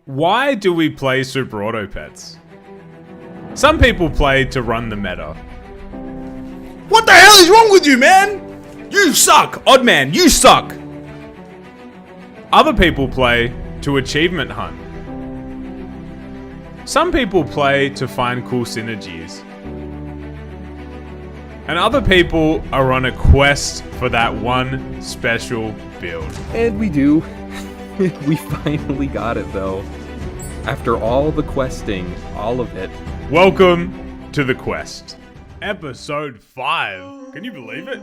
Why do we play Super Auto Pets? Some people play to run the meta. What the hell is wrong with you, man? You suck, odd man, you suck. Other people play to achievement hunt. Some people play to find cool synergies. And other people are on a quest for that one special build. And we do. We finally got it, though. After all the questing, all of it. Welcome to The Quest. Episode 5. Can you believe it?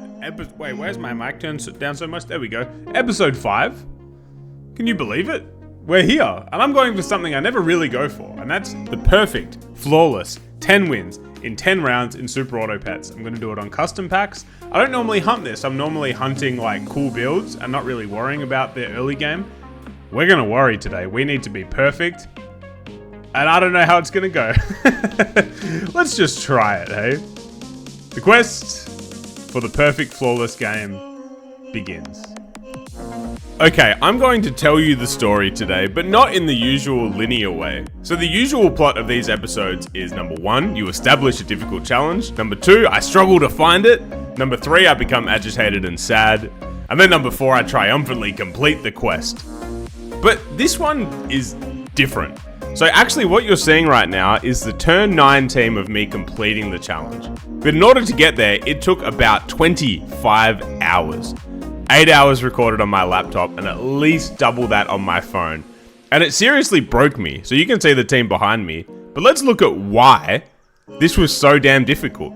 Wait, where's my mic turned down so much? There we go. Episode 5. Can you believe it? We're here. And I'm going for something I never really go for. And that's the perfect, flawless 10 wins in 10 rounds in Super Auto Pets. I'm going to do it on custom packs. I don't normally hunt this. I'm normally hunting like cool builds and not really worrying about the early game. We're going to worry today. We need to be perfect. And I don't know how it's going to go. Let's just try it, hey? The quest for the perfect flawless game begins. Okay, I'm going to tell you the story today, but not in the usual linear way. So the usual plot of these episodes is number 1, you establish a difficult challenge. Number 2, I struggle to find it. Number 3, I become agitated and sad. And then number 4, I triumphantly complete the quest. But this one is different. So actually what you're seeing right now is the turn 9 team of me completing the challenge. But in order to get there, it took about 25 hours. 8 hours recorded on my laptop and at least double that on my phone. And it seriously broke me, so you can see the team behind me. But let's look at why this was so damn difficult.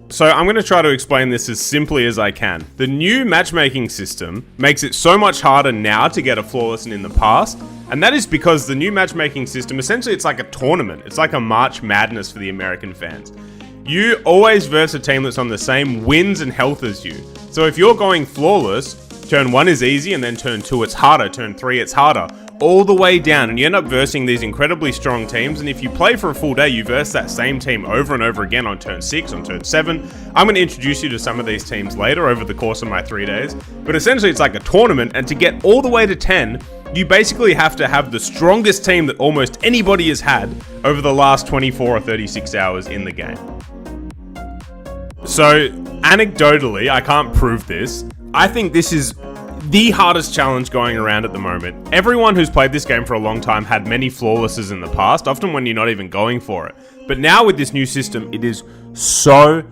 So I'm going to try to explain this as simply as I can. The new matchmaking system makes it so much harder now to get a flawless than in the past. And that is because the new matchmaking system, essentially it's like a tournament. It's like a March Madness for the American fans. You always verse a team that's on the same wins and health as you. So if you're going flawless, turn 1 is easy and then turn 2 it's harder, turn 3 it's harder. All the way down, and you end up versing these incredibly strong teams, and if you play for a full day, you verse that same team over and over again on turn 6, on turn 7. I'm going to introduce you to some of these teams later over the course of my 3 days, but essentially it's like a tournament, and to get all the way to 10, you basically have to have the strongest team that almost anybody has had over the last 24 or 36 hours in the game. So, anecdotally, I can't prove this, I think this is the hardest challenge going around at the moment. Everyone who's played this game for a long time had many flawlesses in the past, often when you're not even going for it. But now with this new system, it is so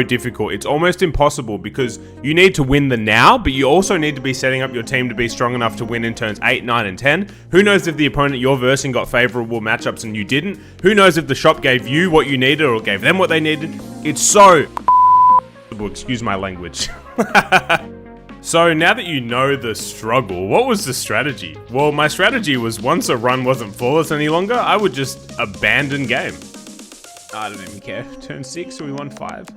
difficult. It's almost impossible because you need to win the now, but you also need to be setting up your team to be strong enough to win in turns 8, 9, and 10. Who knows if the opponent you're versing got favorable matchups and you didn't? Who knows if the shop gave you what you needed or gave them what they needed? It's so excuse my language. So now that you know the struggle, what was the strategy? Well, my strategy was once a run wasn't flawless any longer, I would just abandon game. I don't even care. Turn 6, so we won 5.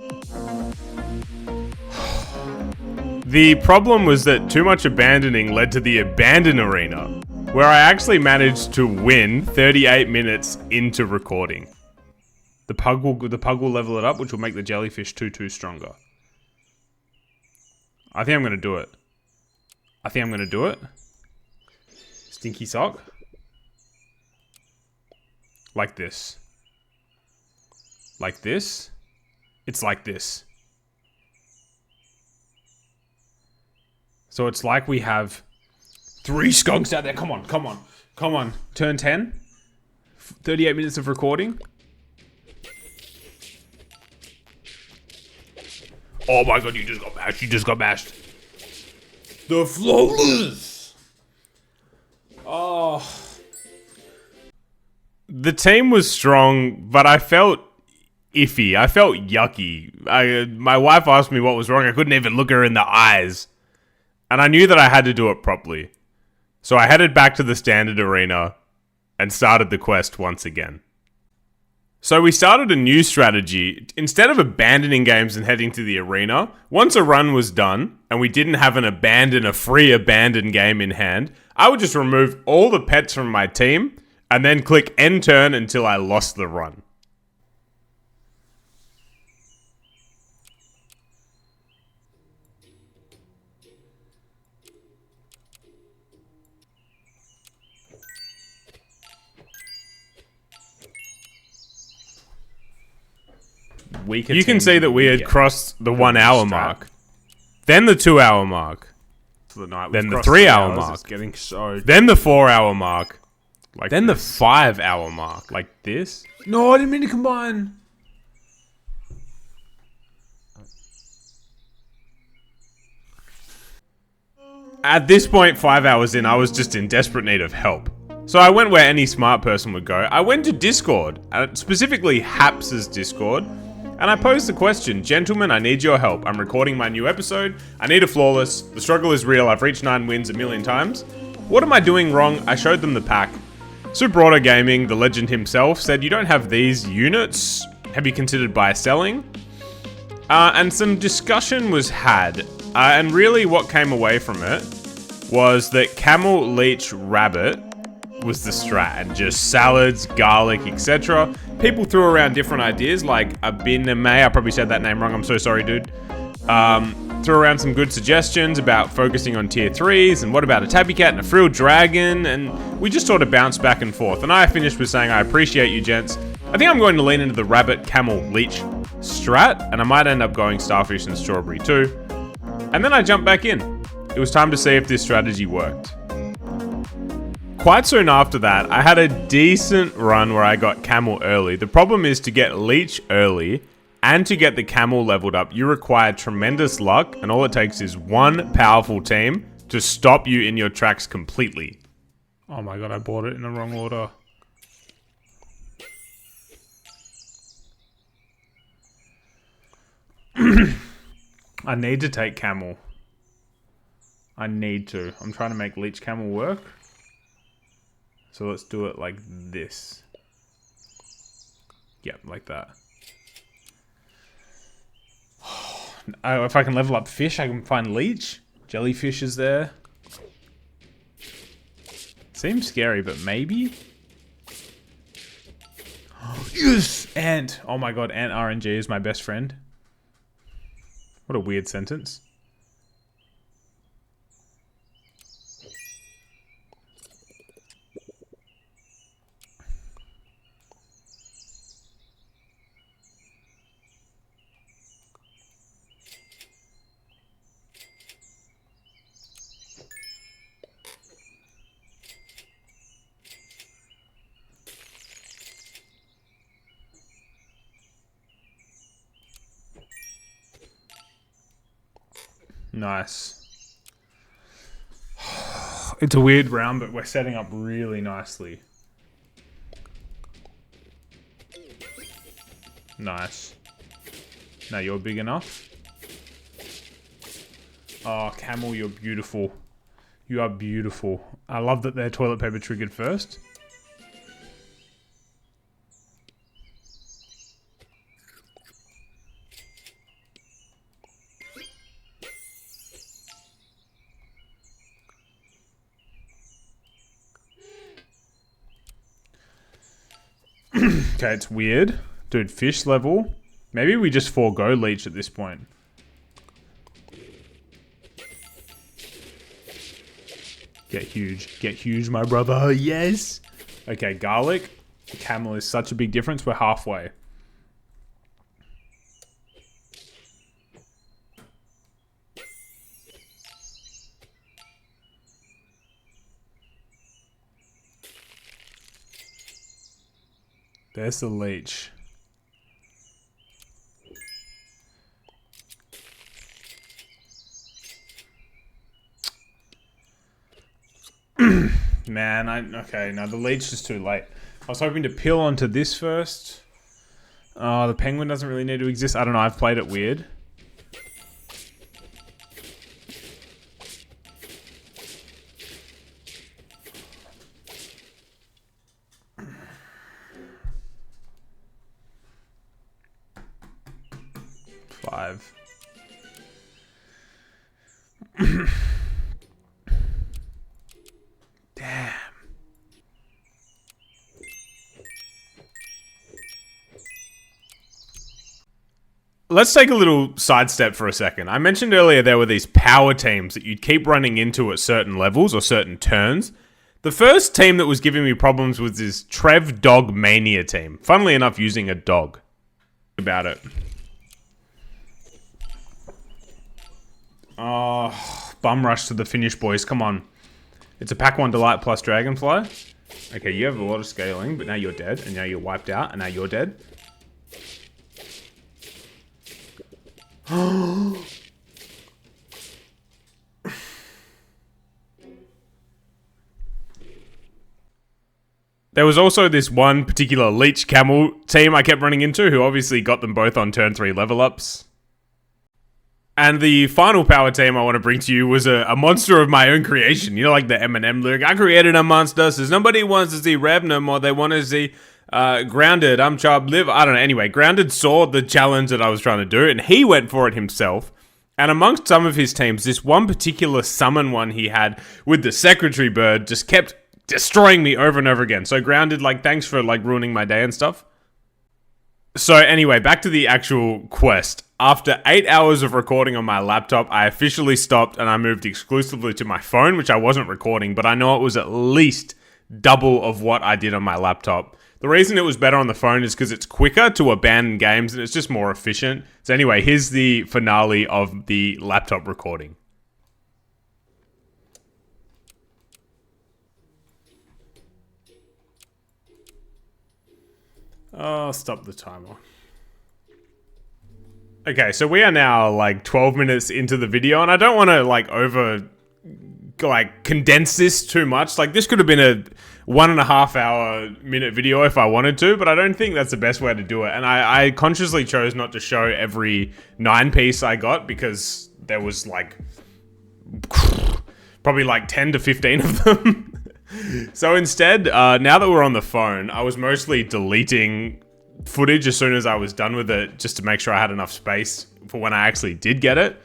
The problem was that too much abandoning led to the abandon arena, where I actually managed to win 38 minutes into recording. The pug will level it up, which will make the jellyfish 2-2 stronger. I think I'm going to do it. Stinky sock. Like this. Like this. It's like this. So it's like we have 3 skunks out there. Come on. Turn 10. 38 minutes of recording. Oh my god, you just got bashed. The flawless. Oh. The team was strong, but I felt iffy. I felt yucky. My wife asked me what was wrong. I couldn't even look her in the eyes. And I knew that I had to do it properly. So I headed back to the standard arena and started the quest once again. So we started a new strategy. Instead of abandoning games and heading to the arena, once a run was done and we didn't have a free abandon game in hand, I would just remove all the pets from my team and then click end turn until I lost the run. weaker. You can teams see that we had get crossed the the 1 hour strat. mark, then the 2 hour mark, to the night. then We've the crossed 3 the hour hours, mark. It's getting so then the 4 hour mark, like then the this. 5 hour mark. Like this. No, I didn't mean to combine. At this point, 5 hours in, I was just in desperate need of help. So I went where any smart person would go. I went to Discord, specifically Haps's Discord, and I posed the question, gentlemen, I need your help. I'm recording my new episode. I need a flawless. The struggle is real. I've reached 9 wins a million times. What am I doing wrong? I showed them the pack. Super Auto Gaming, the legend himself, said, you don't have these units. Have you considered buy selling? And some discussion was had. And really what came away from it was that Camel, Leech, Rabbit was the strat, and just salads, garlic, etc. People threw around different ideas, like Abiname, I probably said that name wrong, I'm so sorry, dude. Threw around some good suggestions about focusing on tier 3s, and what about a Tabby Cat and a Frilled Dragon, and we just sort of bounced back and forth. And I finished with saying, I appreciate you, gents. I think I'm going to lean into the Rabbit, Camel, Leech strat, and I might end up going Starfish and Strawberry too. And then I jumped back in. It was time to see if this strategy worked. Quite soon after that, I had a decent run where I got Camel early. The problem is to get Leech early and to get the Camel leveled up, you require tremendous luck, and all it takes is one powerful team to stop you in your tracks completely. Oh my god, I bought it in the wrong order. I need to take Camel. I need to. I'm trying to make Leech Camel work. So let's do it like this. Yep, like that. Oh, if I can level up fish, I can find Leech. Jellyfish is there. Seems scary, but maybe? Yes! Ant! Oh my god, Ant RNG is my best friend. What a weird sentence. Nice. It's a weird round, but we're setting up really nicely. Nice. Now you're big enough. Oh, Camel, you're beautiful. You are beautiful. I love that their toilet paper triggered first. Okay, it's weird. Dude, fish level. Maybe we just forego Leech at this point. Get huge. Get huge, my brother. Yes. Okay, garlic. Camel is such a big difference. We're halfway. There's the Leech. Man, okay, no, the Leech is too late. I was hoping to peel onto this first. Oh, the penguin doesn't really need to exist. I don't know, I've played it weird. Five. Damn. Let's take a little sidestep for a second. I mentioned earlier there were these power teams that you'd keep running into at certain levels or certain turns. The first team that was giving me problems was this Trev Dog Mania team. Funnily enough, using a dog. About it. Oh, bum rush to the finish, boys. Come on. It's a Pack 1 Delight plus Dragonfly. Okay, you have a lot of scaling, but now you're dead, and now you're wiped out, and now you're dead. There was also this one particular Leech Camel team I kept running into, who obviously got them both on turn 3 level ups. And the final power team I want to bring to you was a monster of my own creation. You know, like the Eminem lyric, I created a monster, says nobody wants to see Rev no more, they want to see Grounded, I'm Chub, Live, I don't know. Anyway, Grounded saw the challenge that I was trying to do, and he went for it himself. And amongst some of his teams, this one particular summon one he had with the Secretary Bird just kept destroying me over and over again. So Grounded, like, thanks for, like, ruining my day and stuff. So anyway, back to the actual quest. After 8 hours of recording on my laptop, I officially stopped and I moved exclusively to my phone, which I wasn't recording, but I know it was at least double of what I did on my laptop. The reason it was better on the phone is because it's quicker to abandon games and it's just more efficient. So anyway, here's the finale of the laptop recording. Oh, stop the timer. Okay, so we are now like 12 minutes into the video, and I don't want to condense this too much. Like, this could have been a 1.5 hour minute video if I wanted to, but I don't think that's the best way to do it. And I consciously chose not to show every 9 piece I got, because there was like probably like 10 to 15 of them. So instead, now that we're on the phone, I was mostly deleting footage as soon as I was done with it, just to make sure I had enough space for when I actually did get it.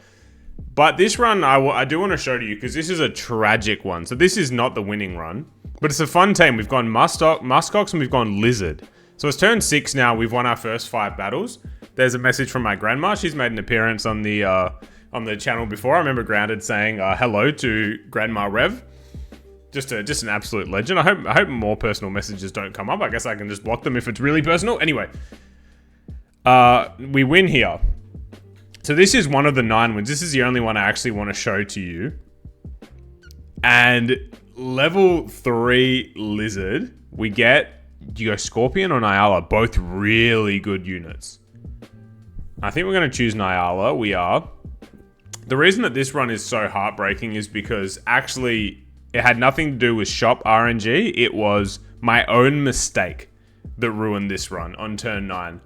But this run, I do want to show to you, because this is a tragic one. So this is not the winning run, but it's a fun team. We've gone Muskox and we've gone Lizard. So it's turn 6 now. We've won our first 5 battles. There's a message from my grandma. She's made an appearance on the channel before. I remember Grounded saying hello to Grandma Rev. Just an absolute legend. I hope more personal messages don't come up. I guess I can just block them if it's really personal. Anyway, we win here. So this is one of the 9 wins. This is the only one I actually want to show to you. And level 3 Lizard, we get, do you go Scorpion or Nyala? Both really good units. I think we're going to choose Nyala. We are. The reason that this run is so heartbreaking is because actually it had nothing to do with shop RNG. It was my own mistake that ruined this run on turn 9.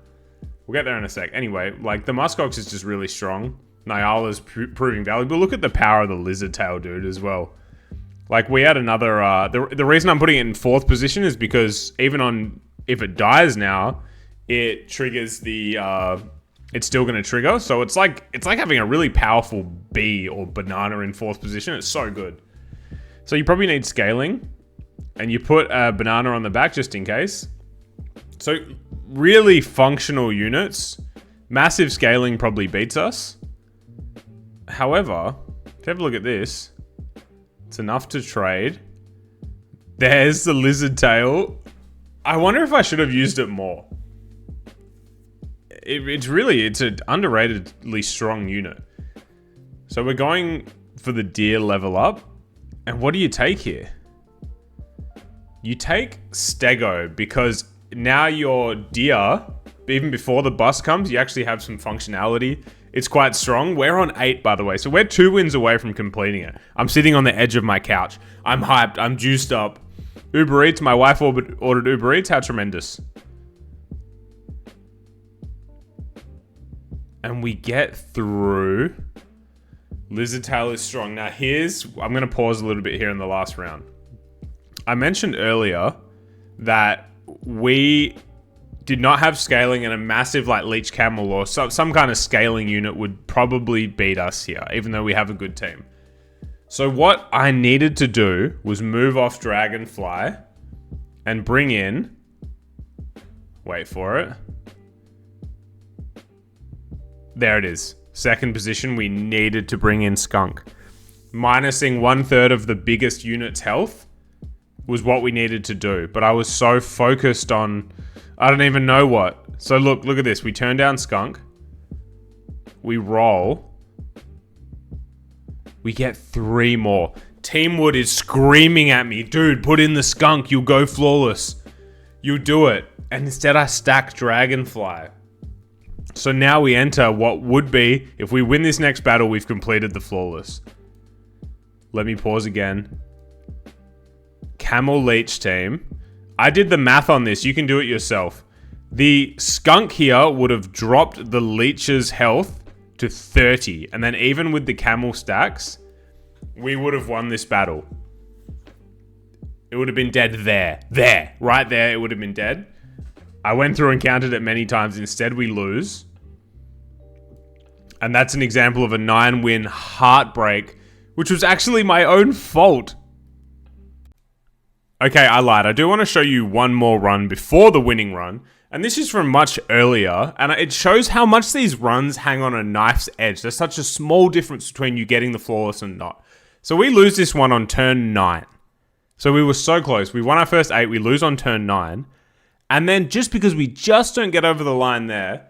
We'll get there in a sec. Anyway, like, the Muskox is just really strong. Nyala's proving valuable. Look at the power of the Lizard Tail dude as well. Like, we had another... the reason I'm putting it in 4th position is because even on... if it dies now, it triggers the... it's still going to trigger. So it's like having a really powerful bee or banana in 4th position. It's so good. So you probably need scaling, and you put a banana on the back just in case. So really functional units. Massive scaling probably beats us. However, if you have a look at this, it's enough to trade. There's the Lizard Tail. I wonder if I should have used it more. It's an underratedly strong unit. So we're going for the Deer level up. And what do you take here? You take Stego, because now your Deer, even before the bus comes, you actually have some functionality. It's quite strong. We're on 8, by the way, so we're 2 wins away from completing it. I'm sitting on the edge of my couch. I'm hyped. I'm juiced up. Uber Eats. My wife ordered Uber Eats. How tremendous. And we get through... Lizard Tail is strong. Now I'm going to pause a little bit here in the last round. I mentioned earlier that we did not have scaling, and a massive like Leech Camel or some kind of scaling unit would probably beat us here, even though we have a good team. So what I needed to do was move off Dragonfly and bring in... wait for it. There it is. 2nd position, we needed to bring in Skunk. Minusing 1/3 of the biggest unit's health was what we needed to do. But I was so focused on... I don't even know what. So look at this. We turn down Skunk. We roll. We get 3 more. Teamwood is screaming at me, dude, put in the skunk, you'll go flawless. You'll do it. And instead I stack Dragonfly. So now we enter what would be, if we win this next battle, we've completed the flawless. Let me pause again. Camel Leech team. I did the math on this, you can do it yourself. The skunk here would have dropped the leech's health to 30. And then even with the camel stacks, we would have won this battle. It would have been dead there. There. Right there, it would have been dead. I went through and counted it many times. Instead, we lose. And that's an example of a 9-win heartbreak, which was actually my own fault. Okay, I lied. I do want to show you one more run before the winning run. And this is from much earlier. And it shows how much these runs hang on a knife's edge. There's such a small difference between you getting the flawless and not. So we lose this one on turn 9. So we were so close. We won our first 8. We lose on turn 9. And then just because we just don't get over the line there,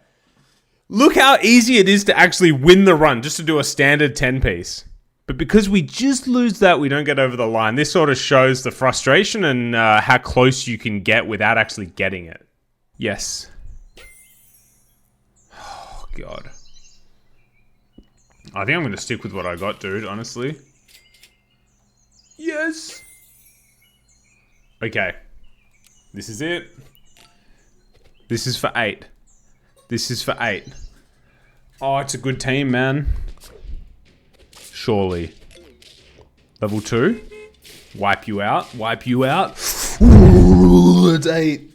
look how easy it is to actually win the run, just to do a standard 10-piece. But because we just lose that, we don't get over the line. This sort of shows the frustration and how close you can get without actually getting it. Yes. Oh, God. I think I'm going to stick with what I got, dude, honestly. Yes. Okay. This is it. This is for 8. This is for 8. Oh, it's a good team, man. Surely. Level 2. Wipe you out. Wipe you out. Ooh, it's 8.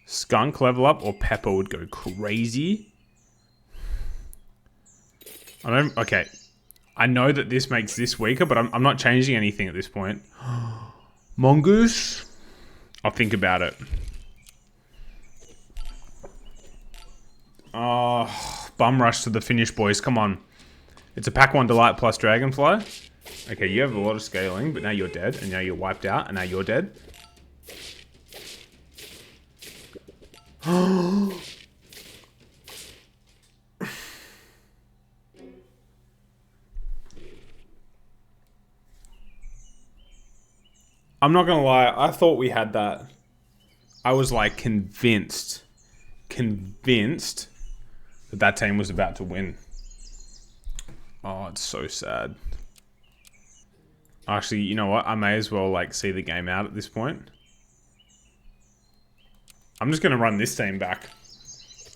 Skunk level up or Pepper would go crazy. Okay. I know that this makes this weaker, but I'm not changing anything at this point. Mongoose? I'll think about it. Oh, bum rush to the finish, boys. Come on. It's a pack 1 Delight plus Dragonfly. Okay, you have a lot of scaling, but now you're dead, and now you're wiped out, and now you're dead. I'm not gonna lie, I thought we had that. I was like convinced that that team was about to win. Oh, it's so sad. Actually, you know what? I may as well like see the game out at this point. I'm just gonna run this team back.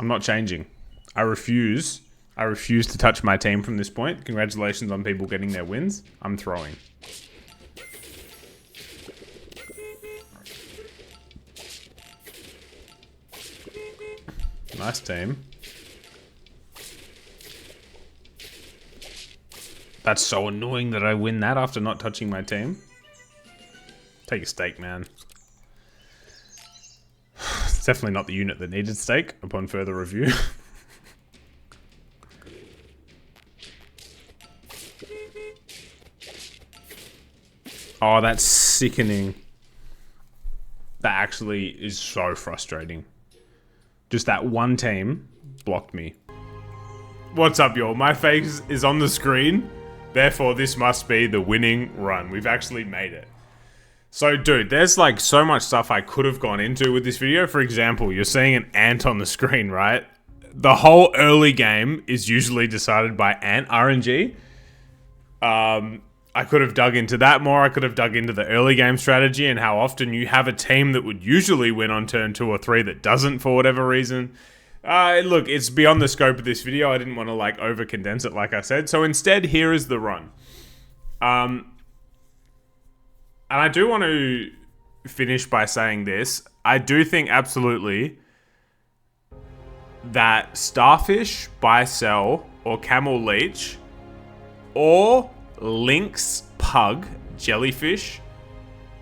I'm not changing. I refuse to touch my team from this point. Congratulations on people getting their wins. I'm throwing. Nice team. That's so annoying that I win that after not touching my team. Take a stake, man. It's definitely not the unit that needed stake upon further review. Oh, that's sickening. That actually is so frustrating. Just that one team blocked me. What's up, y'all? My face is on the screen. Therefore, this must be the winning run. We've actually made it. So, dude, there's like so much stuff I could have gone into with this video. For example, you're seeing an ant on the screen, right? The whole early game is usually decided by ant RNG. I could have dug into that more. I could have dug into the early game strategy and how often you have a team that would usually win on turn 2 or 3 that doesn't for whatever reason. Look, it's beyond the scope of this video. I didn't want to like over condense it like I said. So instead, here is the run. And I do want to finish by saying this. I do think absolutely that Starfish, Buy-Sell, or Camel Leech, or Lynx, Pug, Jellyfish,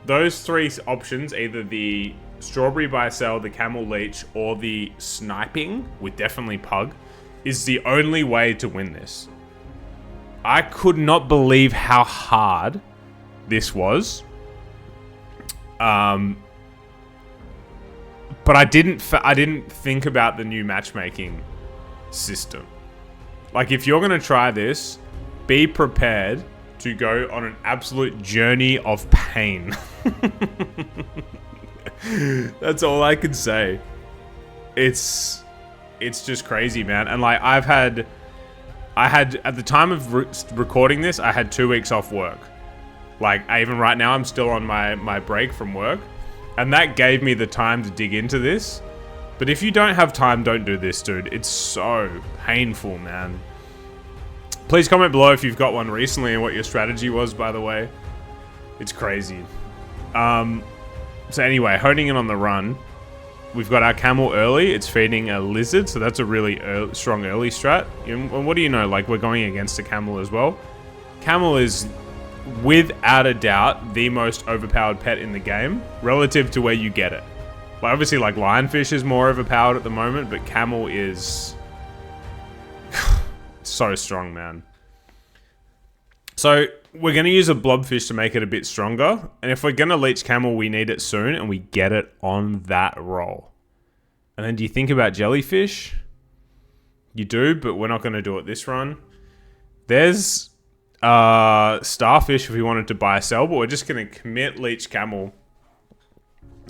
those 3 options, either the Strawberry Buy-Sell, the Camel Leech, or the Sniping, with definitely Pug, is the only way to win this. I could not believe how hard this was. But I didn't think about the new matchmaking system. Like, if you're gonna try this, be prepared to go on an absolute journey of pain. That's all I can say. It's just crazy, man. And like, I had at the time of recording this, I had 2 weeks off work. Like, even right now, I'm still on my break from work, and that gave me the time to dig into this. But if you don't have time, don't do this, dude. It's so painful, man. Please comment below if you've got one recently and what your strategy was, by the way. It's crazy. So anyway, honing in on the run. We've got our camel early. It's feeding a lizard, so that's a really strong early strat. And what do you know? Like, we're going against a camel as well. Camel is, without a doubt, the most overpowered pet in the game relative to where you get it. Like, obviously, like, lionfish is more overpowered at the moment, but camel is so strong, man. So we're going to use a blobfish to make it a bit stronger. And if we're going to leech camel, we need it soon, and we get it on that roll. And then do you think about jellyfish? You do, but we're not going to do it this run. There's starfish if we wanted to buy or sell, but we're just going to commit leech camel.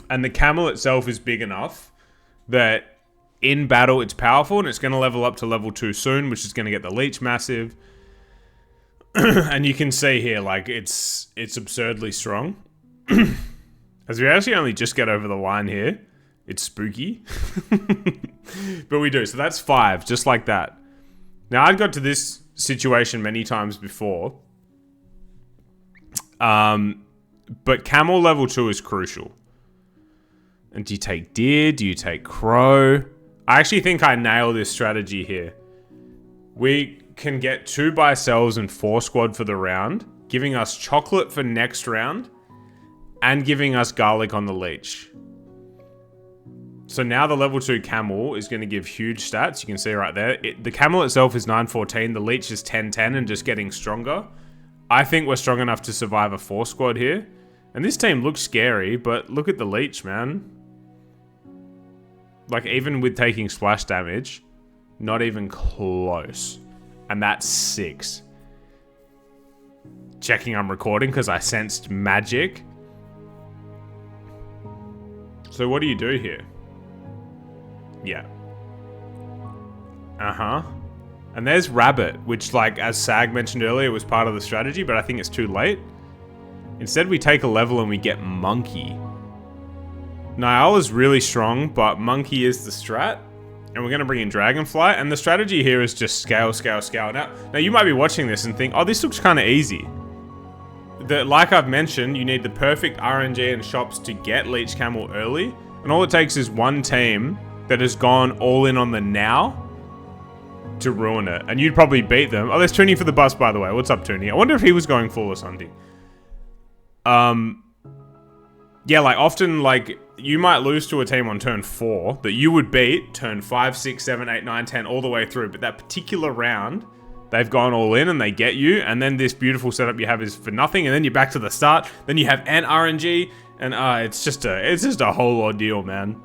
And the camel itself is big enough that in battle it's powerful, and it's going to level up to level 2 soon, which is going to get the leech massive. And you can see here, like, it's absurdly strong. As we actually only just get over the line here. It's spooky. But we do. So that's 5, just like that. Now, I'd got to this situation many times before. But camel level 2 is crucial. And do you take deer? Do you take crow? I actually think I nail this strategy here. We can get 2 by cells and 4 squad for the round, giving us chocolate for next round, and giving us garlic on the leech. So now the level 2 camel is going to give huge stats. You can see right there. The camel itself is 914. The leech is 1010 and just getting stronger. I think we're strong enough to survive a 4 squad here. And this team looks scary, but look at the leech, man. Like, even with taking splash damage, not even close. And that's 6. Checking I'm recording because I sensed magic. So what do you do here? Yeah. And there's rabbit, which, like, as Sag mentioned earlier, was part of the strategy, but I think it's too late. Instead, we take a level and we get monkey. Niall is really strong, but monkey is the strat. And we're going to bring in Dragonfly. And the strategy here is just scale, scale, scale. Now you might be watching this and think, oh, this looks kind of easy. Like I've mentioned, you need the perfect RNG and shops to get Leech Camel early. And all it takes is one team that has gone all in on the now to ruin it. And you'd probably beat them. Oh, there's Toonie for the bus, by the way. What's up, Toonie? I wonder if he was going flawless hunting. Yeah, like, often, like, you might lose to a team on turn 4 that you would beat turn 5, 6, 7, 8, 9, 10 all the way through. But that particular round, they've gone all in and they get you. And then this beautiful setup you have is for nothing. And then you're back to the start. Then you have an RNG. And it's just a whole ordeal, man.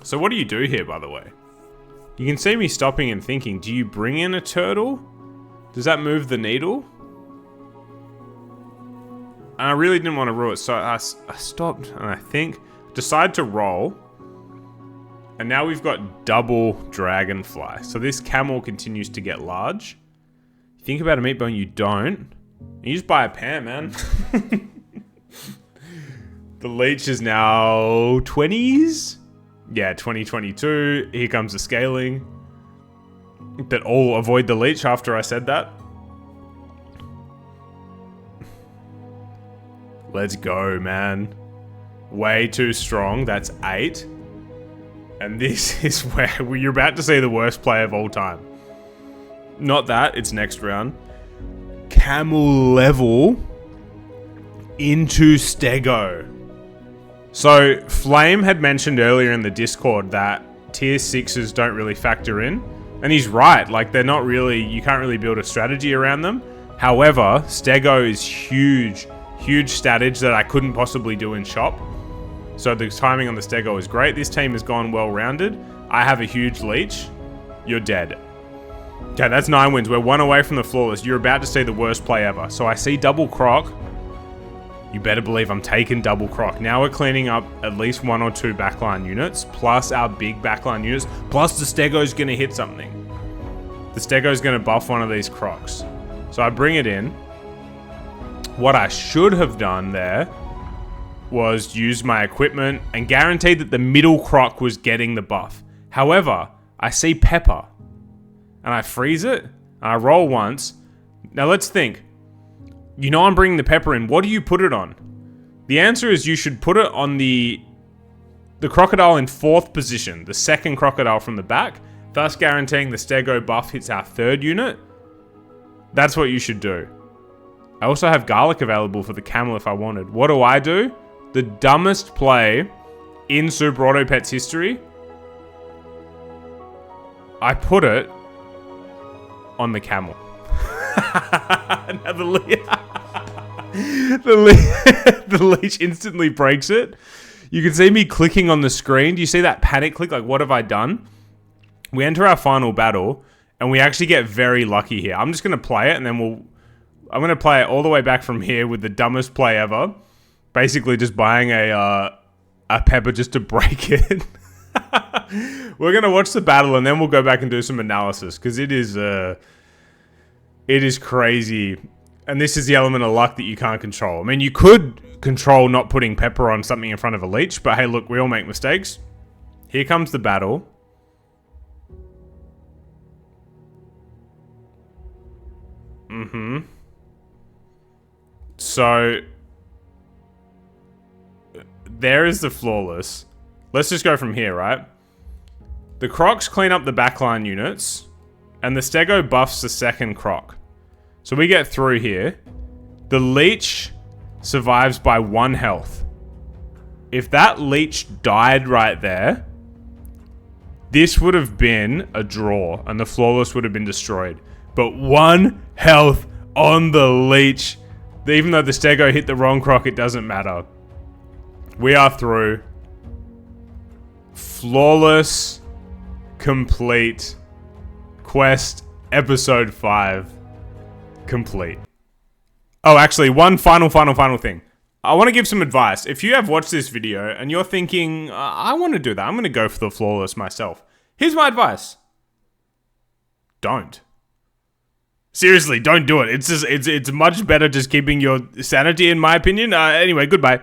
So what do you do here, by the way? You can see me stopping and thinking, do you bring in a turtle? Does that move the needle? And I really didn't want to rule it, so I stopped and I think decide to roll. And now we've got double Dragonfly. So this camel continues to get large. You think about a meat bone, you don't. You just buy a pair, man. The leech is now 20s. Yeah, 2022. Here comes the scaling. But all avoid the leech after I said that. Let's go, man. Way too strong. That's 8. And this is where you're about to see the worst play of all time. Not that, it's next round. Camel level into Stego. So, Flame had mentioned earlier in the Discord that tier 6s don't really factor in. And he's right, like, they're not really, you can't really build a strategy around them. However, Stego is huge huge statage that I couldn't possibly do in shop. So the timing on the Stego is great. This team has gone well-rounded. I have a huge leech. You're dead. Okay, that's 9 wins. We're 1 away from the flawless. You're about to see the worst play ever. So I see double croc. You better believe I'm taking double croc. Now we're cleaning up at least 1 or 2 backline units, plus our big backline units, plus the Stego's going to hit something. The Stego's going to buff one of these crocs. So I bring it in. What I should have done there was use my equipment and guaranteed that the middle croc was getting the buff. However, I see pepper and I freeze it and I roll once. Now let's think. You know I'm bringing the pepper in. What do you put it on? The answer is you should put it on the crocodile in 4th position, the second crocodile from the back, thus guaranteeing the Stego buff hits our 3rd unit. That's what you should do. I also have garlic available for the camel if I wanted. What do? The dumbest play in Super Auto Pets history. I put it on the camel. Now the leech instantly breaks it. You can see me clicking on the screen. Do you see that panic click? Like, what have I done? We enter our final battle, and we actually get very lucky here. I'm just going to play it, and then I'm going to play it all the way back from here with the dumbest play ever. Basically just buying a pepper just to break it. We're going to watch the battle, and then we'll go back and do some analysis, because it is crazy. And this is the element of luck that you can't control. I mean, you could control not putting pepper on something in front of a leech, but hey, look, we all make mistakes. Here comes the battle. So, there is the flawless. Let's just go from here, right? The crocs clean up the backline units, and the Stego buffs the second croc. So we get through here. The leech survives by 1 health. If that leech died right there, this would have been a draw, and the flawless would have been destroyed. But 1 health on the leech. Even though the Stego hit the wrong croc, it doesn't matter. We are through. Flawless, complete, quest, episode 5, complete. Oh, actually, one final thing. I want to give some advice. If you have watched this video and you're thinking, I want to do that, I'm going to go for the flawless myself. Here's my advice. Don't. Seriously, don't do it. It's much better just keeping your sanity, in my opinion. Anyway, goodbye.